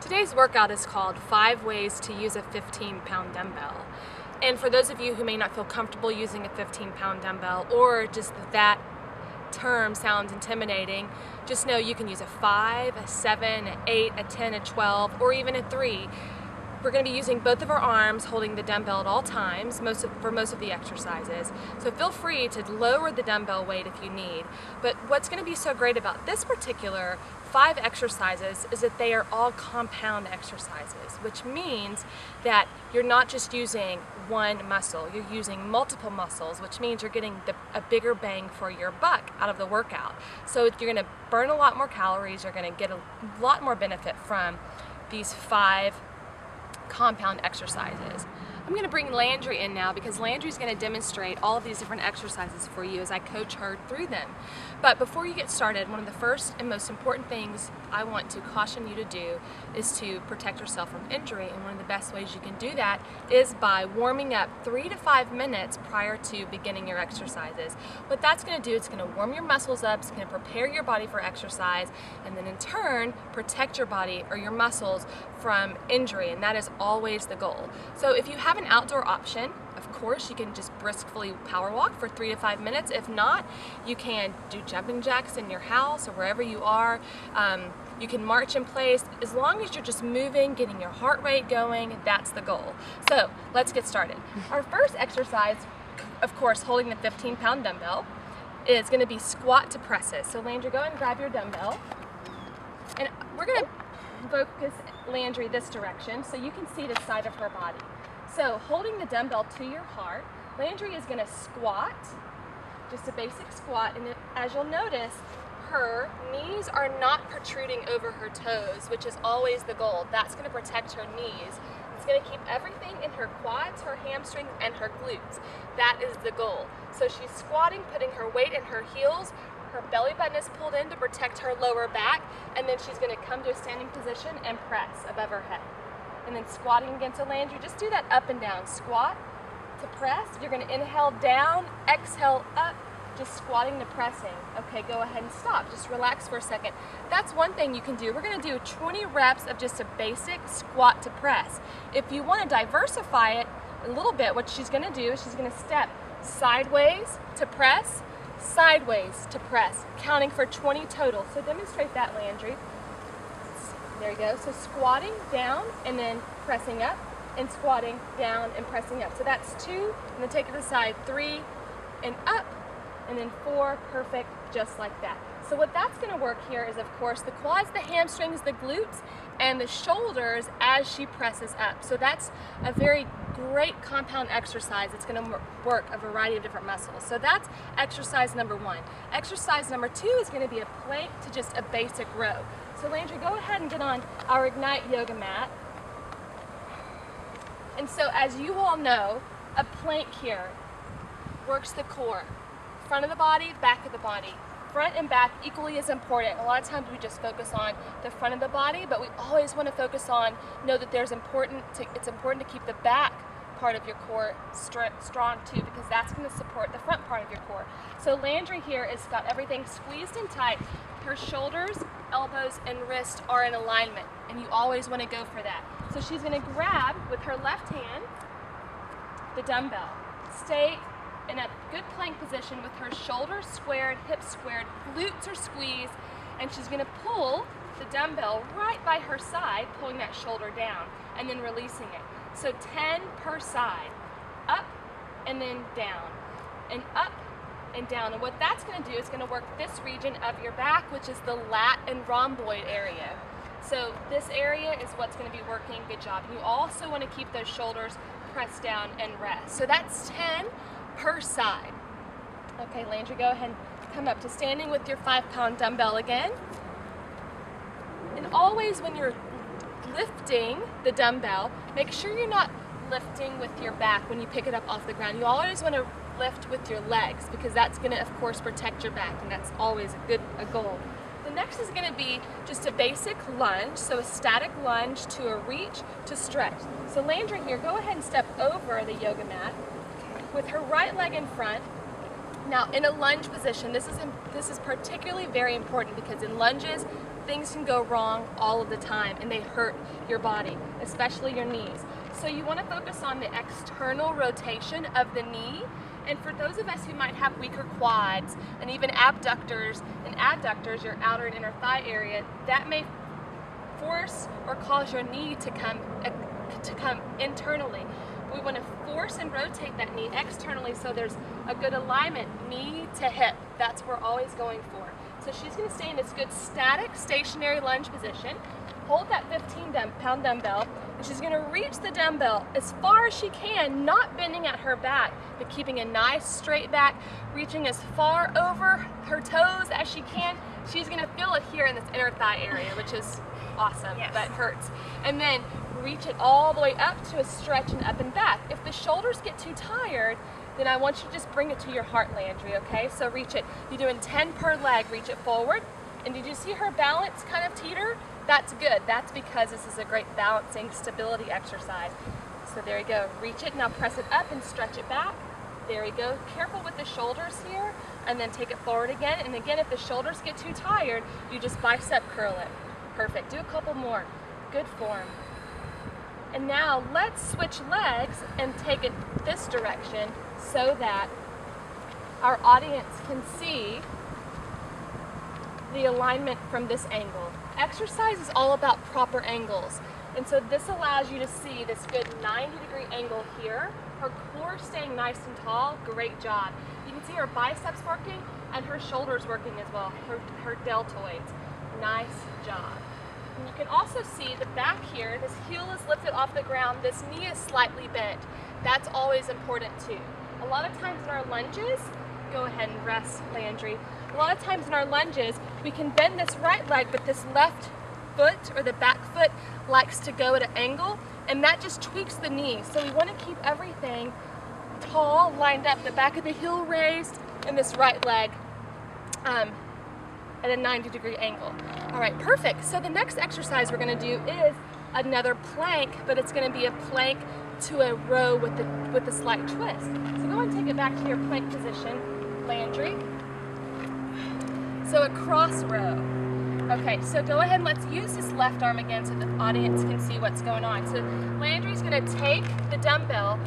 Today's workout is called 5 Ways to Use a 15-pound Dumbbell. And for those of you who may not feel comfortable using a 15-pound dumbbell, or just that term sounds intimidating, just know you can use a 5, a 7, a 8, a 10, a 12, or even a 3. We're going to be using both of our arms holding the dumbbell at all times for most of the exercises. So feel free to lower the dumbbell weight if you need. But what's going to be so great about this particular 5 exercises is that they are all compound exercises, which means that you're not just using one muscle, you're using multiple muscles, which means you're getting a bigger bang for your buck out of the workout. So you're going to burn a lot more calories, you're going to get a lot more benefit from these 5 compound exercises. I'm going to bring Landry in now because Landry's going to demonstrate all of these different exercises for you as I coach her through them. But before you get started, one of the first and most important things I want to caution you to do is to protect yourself from injury, and one of the best ways you can do that is by warming up 3 to 5 minutes prior to beginning your exercises. What that's going to do, it's going to warm your muscles up, it's going to prepare your body for exercise, and then in turn protect your body or your muscles from injury, and that is always the goal. So if you have an outdoor option, of course you can just briskly power walk for 3 to 5 minutes. If not, you can do jumping jacks in your house or wherever you are. You can march in place. As long as you're just moving, getting your heart rate going, that's the goal. So let's get started. Our first exercise, of course, holding the 15-pound dumbbell, is going to be squat to presses. So Landry, go ahead and grab your dumbbell, and we're going to focus Landry this direction so you can see the side of her body. So holding the dumbbell to your heart, Landry is going to squat, just a basic squat, and as you'll notice, her knees are not protruding over her toes, which is always the goal. That's going to protect her knees. It's going to keep everything in her quads, her hamstrings, and her glutes. That is the goal. So she's squatting, putting her weight in her heels, her belly button is pulled in to protect her lower back, and then she's going to come to a standing position and press above her head. And then squatting again to Landry, just do that up and down. Squat to press. You're going to inhale down, exhale up, just squatting to pressing. Okay, go ahead and stop. Just relax for a second. That's one thing you can do. We're going to do 20 reps of just a basic squat to press. If you want to diversify it a little bit, what she's going to do is she's going to step sideways to press, sideways to press, counting for 20 total. So demonstrate that, Landry. There you go. So squatting down and then pressing up, and squatting down and pressing up. So that's 2, and then take it to the side, 3 and up, and then 4, perfect, just like that. So what that's going to work here is, of course, the quads, the hamstrings, the glutes, and the shoulders as she presses up. So that's a very great compound exercise. It's going to work a variety of different muscles. So that's exercise number 1. Exercise number 2 is going to be a plank to just a basic row. So Landry, go ahead and get on our Ignite yoga mat. And so as you all know, a plank here works the core. Front of the body, back of the body. Front and back equally as important. A lot of times we just focus on the front of the body, but we always want to focus on, know that it's important to keep the back part of your core strong too, because that's going to support the front part of your core. So Landry here has got everything squeezed and tight. Her shoulders, elbows, and wrists are in alignment, and you always want to go for that. So she's going to grab with her left hand the dumbbell. Stay in a good plank position with her shoulders squared, hips squared, glutes are squeezed, and she's going to pull the dumbbell right by her side, pulling that shoulder down, and then releasing it. So 10 per side, up and then down, and up and down. And what that's going to do is going to work this region of your back, which is the lat and rhomboid area. So this area is what's going to be working. Good job. You also want to keep those shoulders pressed down and rest. So that's 10 per side. Okay, Landry, go ahead and come up to standing with your 5-pound dumbbell again. And always when you're lifting the dumbbell, make sure you're not lifting with your back when you pick it up off the ground. You always want to lift with your legs, because that's going to, of course, protect your back, and that's always a goal. The next is going to be just a basic lunge, so a static lunge to a reach to stretch. So Landry here, go ahead and step over the yoga mat with her right leg in front, Now in a lunge position, this is particularly very important because in lunges, things can go wrong all of the time and they hurt your body, especially your knees. So you want to focus on the external rotation of the knee. And for those of us who might have weaker quads and even abductors and adductors, your outer and inner thigh area, that may force or cause your knee to come internally. We want to force and rotate that knee externally so there's a good alignment, knee to hip. That's what we're always going for. So she's going to stay in this good static, stationary lunge position. Hold that 15-pound dumbbell, and she's going to reach the dumbbell as far as she can, not bending at her back, but keeping a nice straight back, reaching as far over her toes as she can. She's going to feel it here in this inner thigh area, which is awesome, yes, but hurts. And then reach it all the way up to a stretch and up and back. If the shoulders get too tired, then I want you to just bring it to your heart, Landry, okay? So reach it. You're doing 10 per leg. Reach it forward. And did you see her balance kind of teeter? That's good. That's because this is a great balancing stability exercise. So there you go. Reach it. Now press it up and stretch it back. There you go. Careful with the shoulders here. And then take it forward again. And again, if the shoulders get too tired, you just bicep curl it. Perfect. Do a couple more. Good form. And now let's switch legs and take it this direction so that our audience can see the alignment from this angle. Exercise is all about proper angles. And so this allows you to see this good 90-degree angle here. Her core staying nice and tall. Great job. You can see her biceps working and her shoulders working as well. Her deltoids. Nice job. And you can also see the back here, this heel is lifted off the ground, this knee is slightly bent. That's always important too. A lot of times in our lunges, go ahead and rest, Landry. A lot of times in our lunges, we can bend this right leg, but this left foot or the back foot likes to go at an angle, and that just tweaks the knee. So we want to keep everything tall, lined up, the back of the heel raised, and this right leg at a 90-degree angle. All right, perfect. So the next exercise we're going to do is another plank, but it's going to be a plank to a row with a slight twist. So go and take it back to your plank position, Landry. So a cross row. Okay, so go ahead and let's use this left arm again so the audience can see what's going on. So Landry's going to take the dumbbell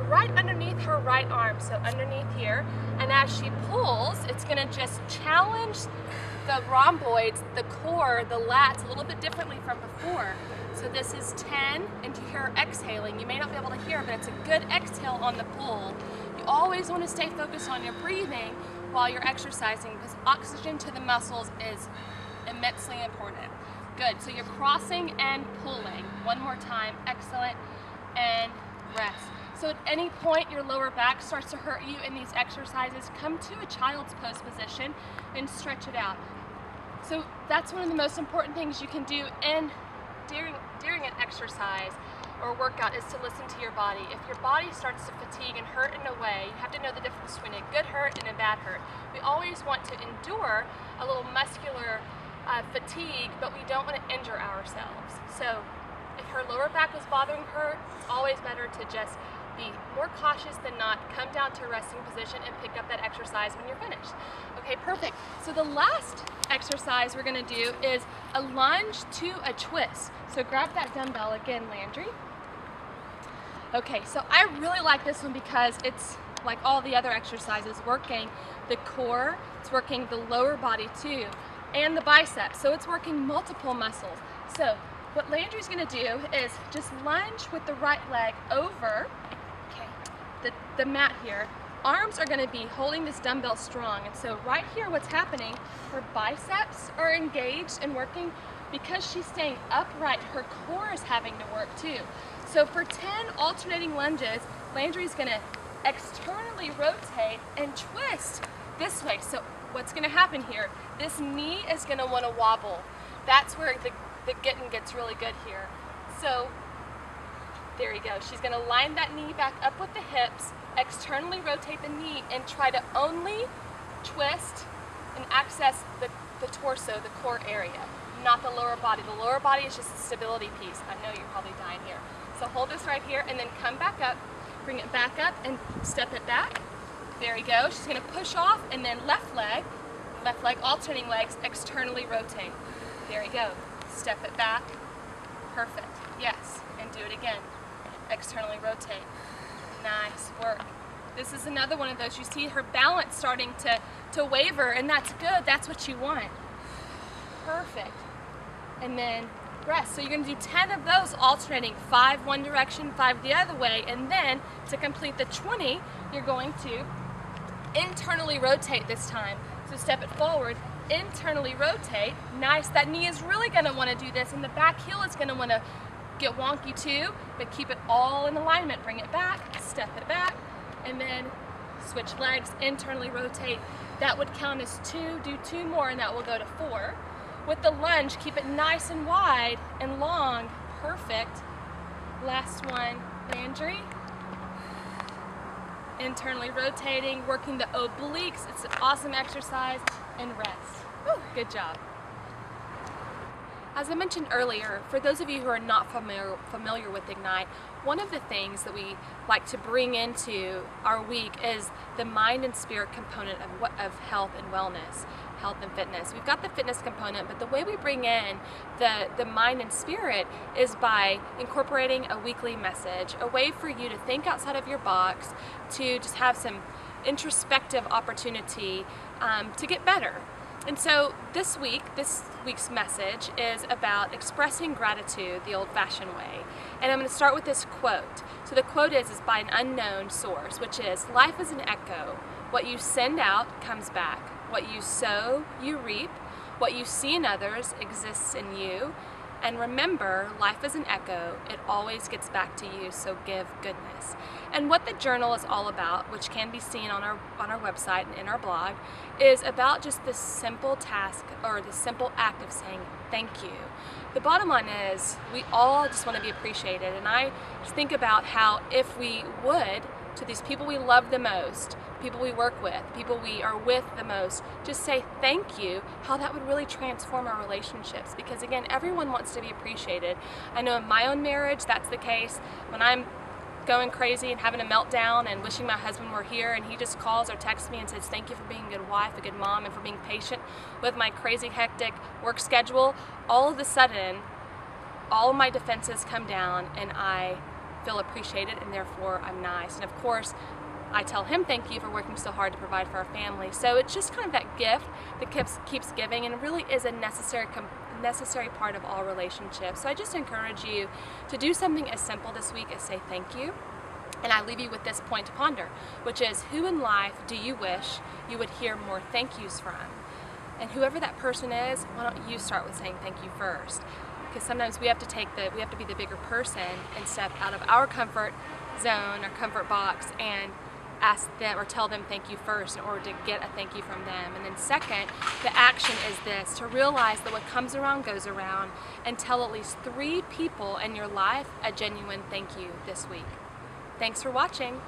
right underneath her right arm, so underneath here, and as she pulls, it's going to just challenge the rhomboids, the core, the lats a little bit differently from before. So this is 10, and you hear her exhaling. You may not be able to hear, but it's a good exhale on the pull. You always want to stay focused on your breathing while you're exercising because oxygen to the muscles is immensely important. Good, so you're crossing and pulling. One more time, excellent, and rest. So at any point your lower back starts to hurt you in these exercises, come to a child's pose position and stretch it out. So that's one of the most important things you can do during an exercise or workout is to listen to your body. If your body starts to fatigue and hurt in a way, you have to know the difference between a good hurt and a bad hurt. We always want to endure a little muscular fatigue, but we don't want to injure ourselves. So if her lower back was bothering her, it's always better to just be more cautious than not, come down to a resting position and pick up that exercise when you're finished. Okay, perfect. So the last exercise we're gonna do is a lunge to a twist. So grab that dumbbell again, Landry. Okay, so I really like this one because it's like all the other exercises, working the core, it's working the lower body too, and the biceps. So it's working multiple muscles. So what Landry's gonna do is just lunge with the right leg over the mat here. Arms are going to be holding this dumbbell strong, and so right here what's happening, her biceps are engaged and working. Because she's staying upright, her core is having to work too. So for 10 alternating lunges, Landry's going to externally rotate and twist this way. So what's going to happen here, this knee is going to want to wobble. That's where the getting gets really good here. So there you go. She's going to line that knee back up with the hips, externally rotate the knee, and try to only twist and access the torso, the core area, not the lower body. The lower body is just a stability piece. I know you're probably dying here. So hold this right here and then come back up, bring it back up and step it back. There we go. She's going to push off, and then left leg, alternating legs, externally rotate. There we go. Step it back. Perfect. Yes. And do it again. Externally rotate. Nice work. This is another one of those. You see her balance starting to waver, and that's good. That's what you want. Perfect. And then rest. So you're going to do 10 of those, alternating 5 one direction, 5 the other way, and then to complete the 20, you're going to internally rotate this time. So step it forward, internally rotate. Nice. That knee is really going to want to do this, and the back heel is going to want to get wonky too, but keep it all in alignment. Bring it back, step it back, and then switch legs, internally rotate. That would count as 2. Do 2 more, and that will go to 4. With the lunge, keep it nice and wide and long. Perfect. Last one, Landry. Internally rotating, working the obliques. It's an awesome exercise, and rest. Woo, good job. As I mentioned earlier, for those of you who are not familiar with Ignite, one of the things that we like to bring into our week is the mind and spirit component of health and wellness, health and fitness. We've got the fitness component, but the way we bring in the mind and spirit is by incorporating a weekly message, a way for you to think outside of your box, to just have some introspective opportunity to get better. And so this week's message is about expressing gratitude the old-fashioned way. And I'm going to start with this quote. So the quote is by an unknown source, which is, "Life is an echo. What you send out comes back. What you sow, you reap. What you see in others exists in you. And remember, life is an echo. It always gets back to you, so give goodness." And what the journal is all about, which can be seen on our website and in our blog, is about just this simple task, or the simple act of saying thank you. The bottom line is, we all just want to be appreciated, and I just think about how if we would, to these people we love the most, people we work with, people we are with the most, just say thank you, how that would really transform our relationships. Because again, everyone wants to be appreciated. I know in my own marriage that's the case. When I'm going crazy and having a meltdown and wishing my husband were here, and he just calls or texts me and says thank you for being a good wife, a good mom, and for being patient with my crazy hectic work schedule, all of a sudden all of my defenses come down and I feel appreciated, and therefore I'm nice. And of course I tell him thank you for working so hard to provide for our family. So it's just kind of that gift that keeps giving, and really is a necessary part of all relationships. So I just encourage you to do something as simple this week as say thank you. And I leave you with this point to ponder, which is, who in life do you wish you would hear more thank yous from? And whoever that person is, why don't you start with saying thank you first? Because sometimes we have to be the bigger person and step out of our comfort zone or comfort box and ask them or tell them thank you first in order to get a thank you from them. And then second, the action is this: to realize that what comes around goes around, and tell at least 3 people in your life a genuine thank you this week. Thanks for watching.